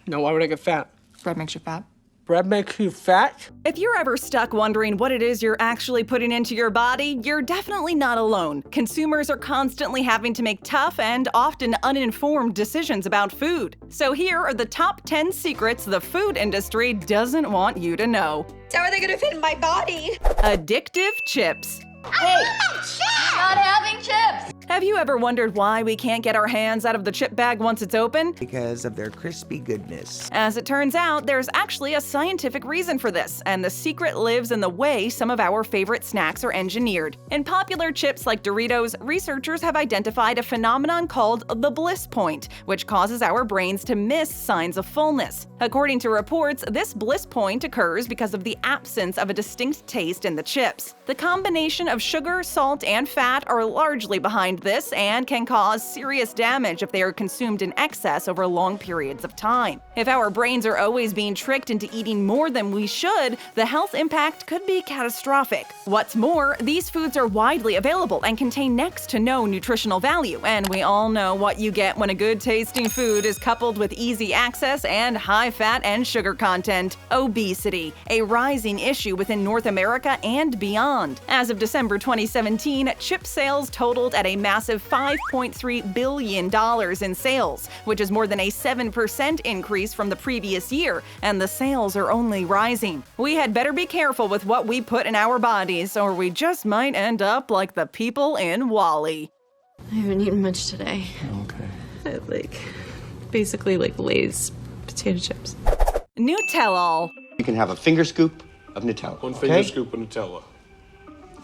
No, why would I get fat? Bread makes you fat. Bread makes you fat? If you're ever stuck wondering what it is you're actually putting into your body, you're definitely not alone. Consumers are constantly having to make tough and often uninformed decisions about food. So here are the top 10 secrets the food industry doesn't want you to know. How are they gonna fit in my body? Addictive chips. Hey, not having chips! Have you ever wondered why we can't get our hands out of the chip bag once it's open? Because of their crispy goodness. As it turns out, there's actually a scientific reason for this, and the secret lives in the way some of our favorite snacks are engineered. In popular chips like Doritos, researchers have identified a phenomenon called the bliss point, which causes our brains to miss signs of fullness. According to reports, this bliss point occurs because of the absence of a distinct taste in the chips. The combination of sugar, salt, and fat are largely behind this and can cause serious damage if they are consumed in excess over long periods of time. If our brains are always being tricked into eating more than we should, the health impact could be catastrophic. What's more, these foods are widely available and contain next to no nutritional value, and we all know what you get when a good-tasting food is coupled with easy access and high fat and sugar content: obesity, a rising issue within North America and beyond. As of December 2017, chip sales totaled at a massive $5.3 billion in sales, which is more than a 7% increase from the previous year, and the sales are only rising. We had better be careful with what we put in our bodies, or we just might end up like the people in WALL-E. I haven't eaten much today. Okay. I basically Lay's potato chips. Nutell-all. You can have a finger scoop of Nutella. One finger scoop of Nutella.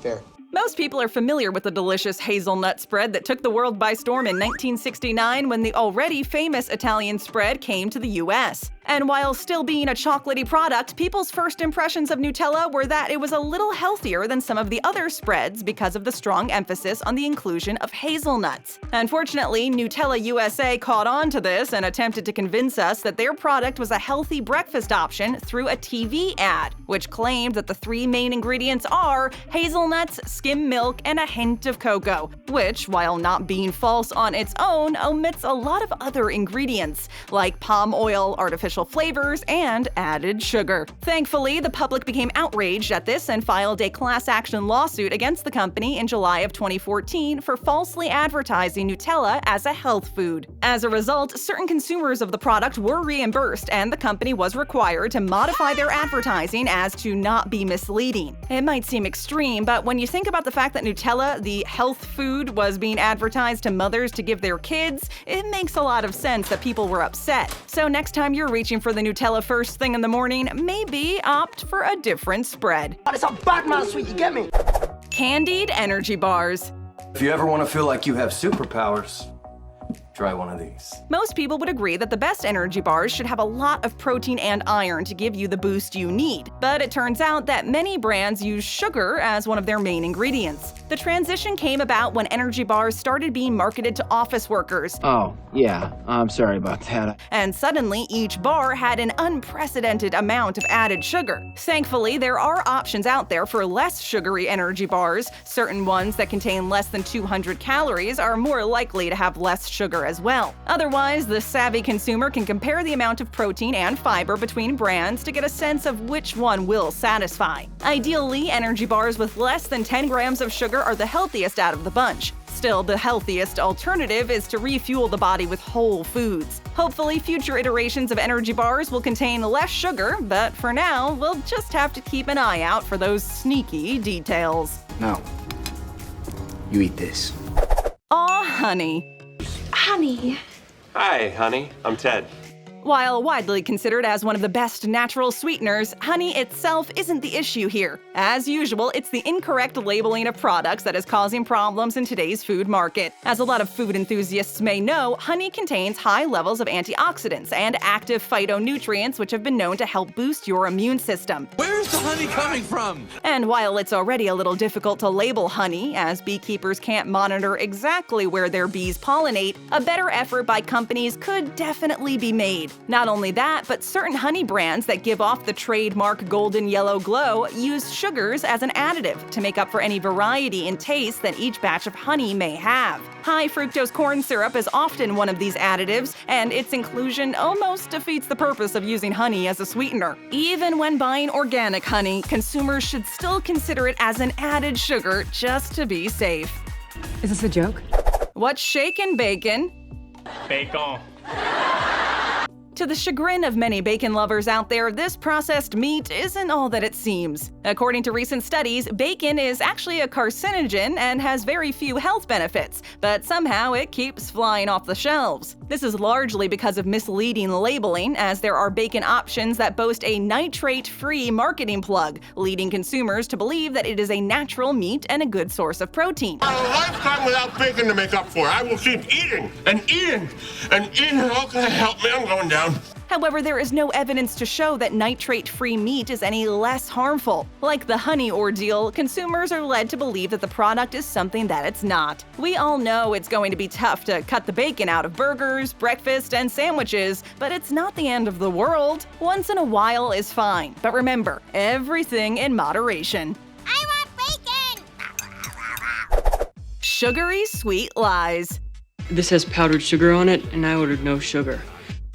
Fair. Most people are familiar with the delicious hazelnut spread that took the world by storm in 1969 when the already famous Italian spread came to the US. And while still being a chocolatey product, people's first impressions of Nutella were that it was a little healthier than some of the other spreads because of the strong emphasis on the inclusion of hazelnuts. Unfortunately, Nutella USA caught on to this and attempted to convince us that their product was a healthy breakfast option through a TV ad, which claimed that the three main ingredients are hazelnuts, skim milk, and a hint of cocoa, which, while not being false on its own, omits a lot of other ingredients, like palm oil, artificial flavors, and added sugar. Thankfully, the public became outraged at this and filed a class action lawsuit against the company in July of 2014 for falsely advertising Nutella as a health food. As a result, certain consumers of the product were reimbursed, and the company was required to modify their advertising as to not be misleading. It might seem extreme, but when you think about the fact that Nutella, the health food, was being advertised to mothers to give their kids, it makes a lot of sense that people were upset. So next time you're reaching for the Nutella first thing in the morning, maybe opt for a different spread. It's a Batman sweet, you get me? Candied energy bars. If you ever want to feel like you have superpowers, try one of these. Most people would agree that the best energy bars should have a lot of protein and iron to give you the boost you need. But it turns out that many brands use sugar as one of their main ingredients. The transition came about when energy bars started being marketed to office workers. Oh, yeah, I'm sorry about that. And suddenly, each bar had an unprecedented amount of added sugar. Thankfully, there are options out there for less sugary energy bars. Certain ones that contain less than 200 calories are more likely to have less sugar as well. Otherwise, the savvy consumer can compare the amount of protein and fiber between brands to get a sense of which one will satisfy. Ideally, energy bars with less than 10 grams of sugar are the healthiest out of the bunch. Still, the healthiest alternative is to refuel the body with whole foods. Hopefully, future iterations of energy bars will contain less sugar, but for now, we'll just have to keep an eye out for those sneaky details. No. You eat this. Aw, honey. Honey. Hi, honey. I'm Ted. While widely considered as one of the best natural sweeteners, honey itself isn't the issue here. As usual, it's the incorrect labeling of products that is causing problems in today's food market. As a lot of food enthusiasts may know, honey contains high levels of antioxidants and active phytonutrients which have been known to help boost your immune system. Where's the honey coming from? And while it's already a little difficult to label honey, as beekeepers can't monitor exactly where their bees pollinate, a better effort by companies could definitely be made. made. Not only that, but certain honey brands that give off the trademark golden yellow glow use sugars as an additive to make up for any variety in taste that each batch of honey may have. High fructose corn syrup is often one of these additives, and its inclusion almost defeats the purpose of using honey as a sweetener. Even when buying organic honey, consumers should still consider it as an added sugar just to be safe. Is this a joke? What's shakin' bacon? Bacon. To the chagrin of many bacon lovers out there, this processed meat isn't all that it seems. According to recent studies, bacon is actually a carcinogen and has very few health benefits, but somehow it keeps flying off the shelves. This is largely because of misleading labeling, as there are bacon options that boast a nitrate-free marketing plug, leading consumers to believe that it is a natural meat and a good source of protein. A lifetime without bacon to make up for. I will keep eating and eating and eating. Okay, help me, I'm going down. However, there is no evidence to show that nitrate-free meat is any less harmful. Like the honey ordeal, consumers are led to believe that the product is something that it's not. We all know it's going to be tough to cut the bacon out of burgers, breakfast, and sandwiches, but it's not the end of the world. Once in a while is fine, but remember, everything in moderation. I want bacon! Sugary sweet lies. This has powdered sugar on it, and I ordered no sugar.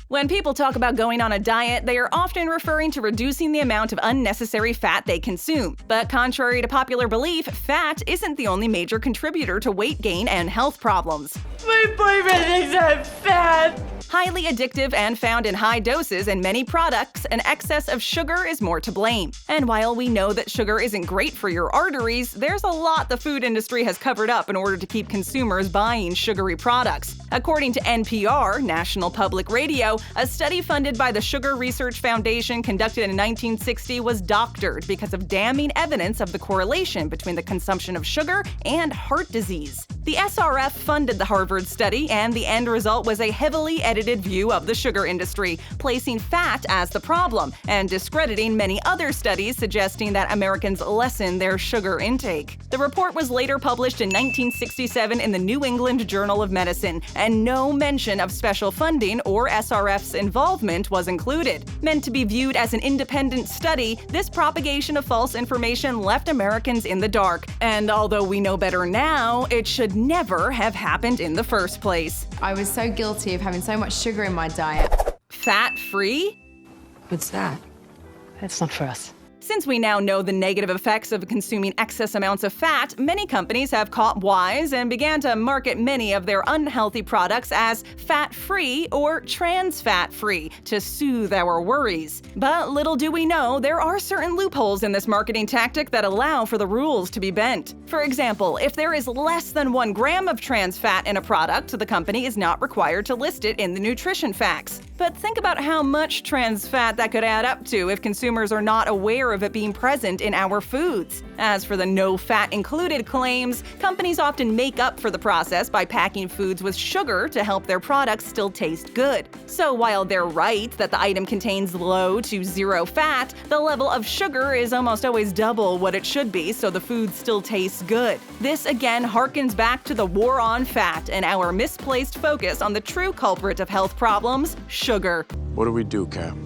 When people talk about going on a diet, they are often referring to reducing the amount of unnecessary fat they consume. But contrary to popular belief, fat isn't the only major contributor to weight gain and health problems. My boyfriend thinks I'm fat. Highly addictive and found in high doses in many products, an excess of sugar is more to blame. And while we know that sugar isn't great for your arteries, there's a lot the food industry has covered up in order to keep consumers buying sugary products. According to NPR, National Public Radio, a study funded by the Sugar Research Foundation conducted in 1960 was doctored because of damning evidence of the correlation between the consumption of sugar and heart disease. The SRF funded the Harvard study, and the end result was a heavily edited view of the sugar industry, placing fat as the problem and discrediting many other studies suggesting that Americans lessen their sugar intake. The report was later published in 1967 in the New England Journal of Medicine, and no mention of special funding or SRF's involvement was included. Meant to be viewed as an independent study, this propagation of false information left Americans in the dark, and although we know better now, it should never have happened in the first place. I was so guilty of having so much sugar in my diet. Fat-free? What's that? That's not for us. Since we now know the negative effects of consuming excess amounts of fat, many companies have caught wise and began to market many of their unhealthy products as fat-free or trans-fat-free to soothe our worries. But little do we know, there are certain loopholes in this marketing tactic that allow for the rules to be bent. For example, if there is less than 1 gram of trans fat in a product, the company is not required to list it in the nutrition facts. But think about how much trans fat that could add up to if consumers are not aware of it being present in our foods. As for the no fat included claims, companies often make up for the process by packing foods with sugar to help their products still taste good. So while they're right that the item contains low to 0 fat, the level of sugar is almost always double what it should be, so the food still tastes good. This again harkens back to the war on fat and our misplaced focus on the true culprit of health problems, sugar. What do we do, Cap?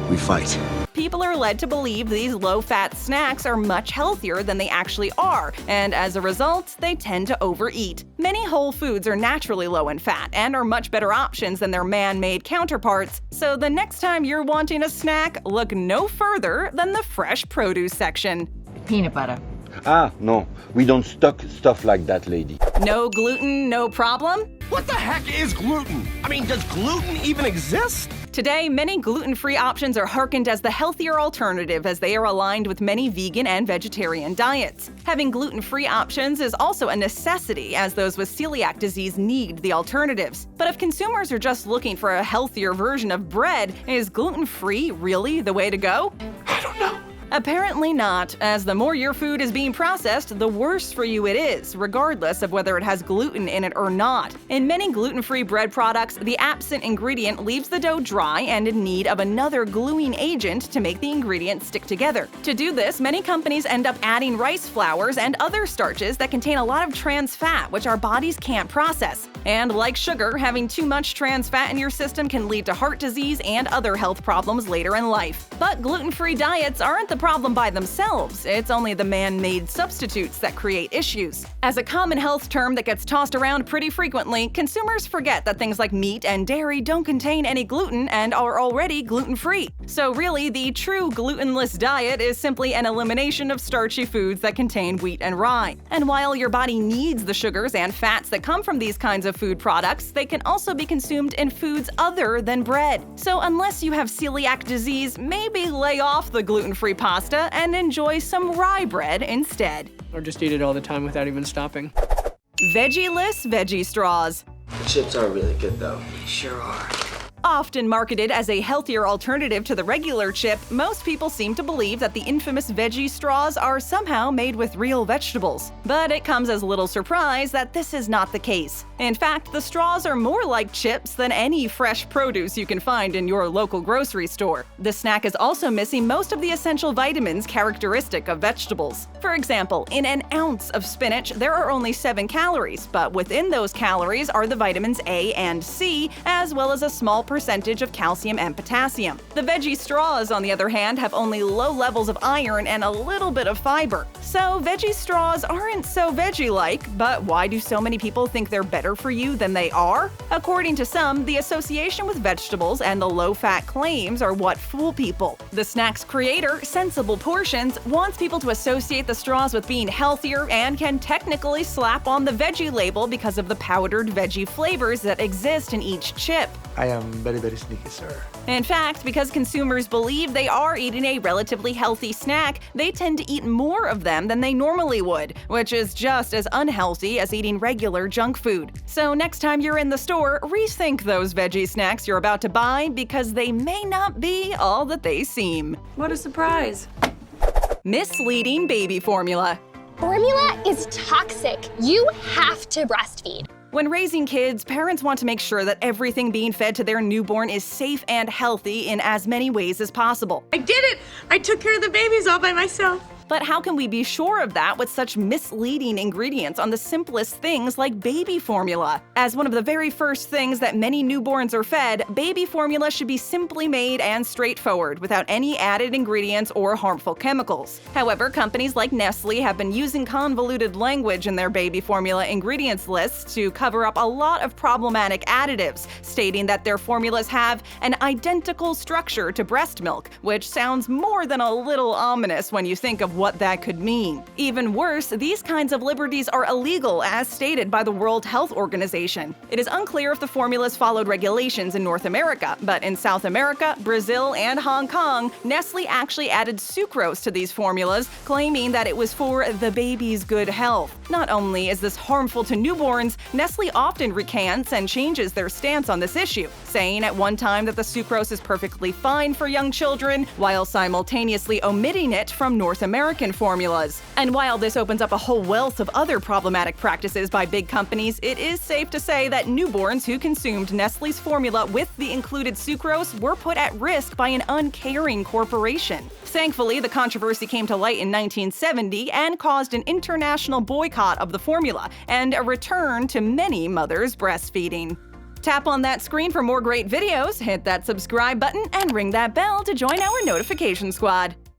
We fight. People are led to believe these low-fat snacks are much healthier than they actually are, and as a result, they tend to overeat. Many whole foods are naturally low in fat and are much better options than their man-made counterparts, so the next time you're wanting a snack, look no further than the fresh produce section. Peanut butter. Ah, no. We don't stock stuff like that, lady. No gluten, no problem? What the heck is gluten? I mean, does gluten even exist? Today, many gluten-free options are harkened as the healthier alternative, as they are aligned with many vegan and vegetarian diets. Having gluten-free options is also a necessity, as those with celiac disease need the alternatives. But if consumers are just looking for a healthier version of bread, is gluten-free really the way to go? I don't know. Apparently not, as the more your food is being processed, the worse for you it is, regardless of whether it has gluten in it or not. In many gluten-free bread products, the absent ingredient leaves the dough dry and in need of another gluing agent to make the ingredients stick together. To do this, many companies end up adding rice flours and other starches that contain a lot of trans fat, which our bodies can't process. And like sugar, having too much trans fat in your system can lead to heart disease and other health problems later in life. But gluten-free diets aren't the problem by themselves, it's only the man-made substitutes that create issues. As a common health term that gets tossed around pretty frequently, consumers forget that things like meat and dairy don't contain any gluten and are already gluten-free. So really, the true glutenless diet is simply an elimination of starchy foods that contain wheat and rye. And while your body needs the sugars and fats that come from these kinds of food products, they can also be consumed in foods other than bread. So unless you have celiac disease, maybe lay off the gluten-free pasta and enjoy some rye bread instead. Or just eat it all the time without even stopping. Veggie-less veggie straws. The chips are really good though. They sure are. Often marketed as a healthier alternative to the regular chip, most people seem to believe that the infamous veggie straws are somehow made with real vegetables. But it comes as little surprise that this is not the case. In fact, the straws are more like chips than any fresh produce you can find in your local grocery store. The snack is also missing most of the essential vitamins characteristic of vegetables. For example, in an ounce of spinach, there are only 7 calories, but within those calories are the vitamins A and C, as well as a small percentage of calcium and potassium. The veggie straws, on the other hand, have only low levels of iron and a little bit of fiber. So veggie straws aren't so veggie-like, but why do so many people think they're better for you than they are? According to some, the association with vegetables and the low-fat claims are what fool people. The snack's creator, Sensible Portions, wants people to associate the straws with being healthier and can technically slap on the veggie label because of the powdered veggie flavors that exist in each chip. I am very, very sneaky, sir. In fact, because consumers believe they are eating a relatively healthy snack, they tend to eat more of them than they normally would, which is just as unhealthy as eating regular junk food. So next time you're in the store, rethink those veggie snacks you're about to buy because they may not be all that they seem. What a surprise. Misleading baby formula. Formula is toxic. You have to breastfeed. When raising kids, parents want to make sure that everything being fed to their newborn is safe and healthy in as many ways as possible. I did it! I took care of the babies all by myself. But how can we be sure of that with such misleading ingredients on the simplest things like baby formula? As one of the very first things that many newborns are fed, baby formula should be simply made and straightforward, without any added ingredients or harmful chemicals. However, companies like Nestle have been using convoluted language in their baby formula ingredients lists to cover up a lot of problematic additives, stating that their formulas have an identical structure to breast milk, which sounds more than a little ominous when you think of what that could mean. Even worse, these kinds of liberties are illegal as stated by the World Health Organization. It is unclear if the formulas followed regulations in North America, but in South America, Brazil, and Hong Kong, Nestle actually added sucrose to these formulas, claiming that it was for the baby's good health. Not only is this harmful to newborns, Nestle often recants and changes their stance on this issue, saying at one time that the sucrose is perfectly fine for young children, while simultaneously omitting it from North American formulas. And while this opens up a whole wealth of other problematic practices by big companies, it is safe to say that newborns who consumed Nestle's formula with the included sucrose were put at risk by an uncaring corporation. Thankfully, the controversy came to light in 1970 and caused an international boycott of the formula and a return to many mothers breastfeeding. Tap on that screen for more great videos, hit that subscribe button, and ring that bell to join our notification squad.